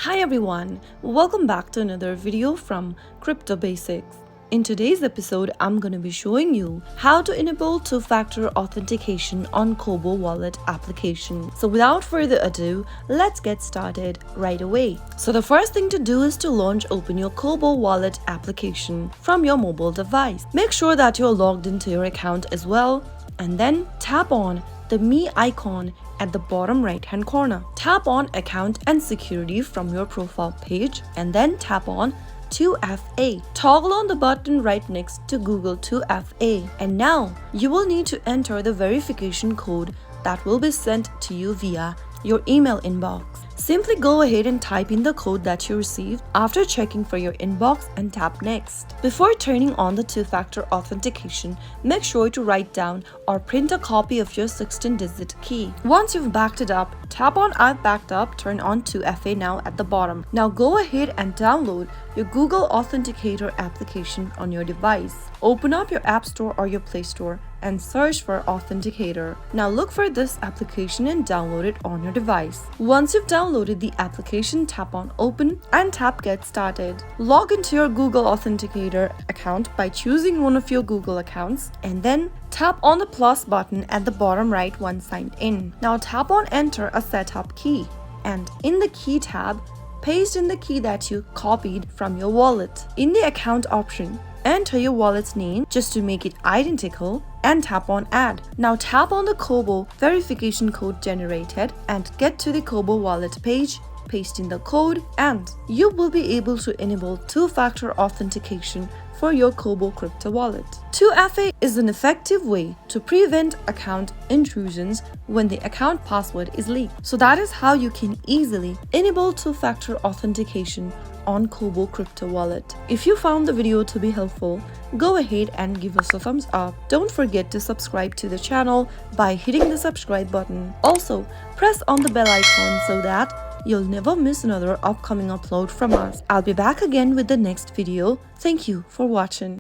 Hi everyone, welcome back to another video from Crypto Basics. In today's episode, I'm going to be showing you how to enable two-factor authentication on COBO Wallet application. So without further ado, let's get started right away. So the first thing to do is to open your COBO Wallet application from your mobile device. Make sure that you're logged into your account as well, and then tap on the Me icon at the bottom right hand corner. Tap on Account and Security from your profile page and then tap on 2FA. Toggle on the button right next to Google 2FA. And now you will need to enter the verification code that will be sent to you via your email inbox. Simply go ahead and type in the code that you received after checking for your inbox and tap Next. Before turning on the two-factor authentication, make sure to write down or print a copy of your 16-digit key. Once you've backed it up, tap on I've backed up, turn on 2FA now at the bottom. Now go ahead and download your Google Authenticator application on your device. Open up your App Store or your Play Store and search for Authenticator. Now look for this application and download it on your device. Once you've downloaded the application, tap on Open and tap Get Started. Log into your Google Authenticator account by choosing one of your Google accounts and then tap on the plus button at the bottom right once signed in. Now tap on Enter a setup key and in the Key tab, paste in the key that you copied from your wallet. In the Account option, enter your wallet's name just to make it identical and tap on Add. Now tap on the COBO verification code generated and get to the COBO Wallet page, paste in the code, and you will be able to enable two-factor authentication for your COBO crypto wallet. 2FA is an effective way to prevent account intrusions when the account password is leaked. So that is how you can easily enable two-factor authentication on COBO crypto wallet. If you found the video to be helpful, go ahead and give us a thumbs up. Don't forget to subscribe to the channel by hitting the subscribe button. Also, press on the bell icon so that you'll never miss another upcoming upload from us. I'll be back again with the next video. Thank you for watching.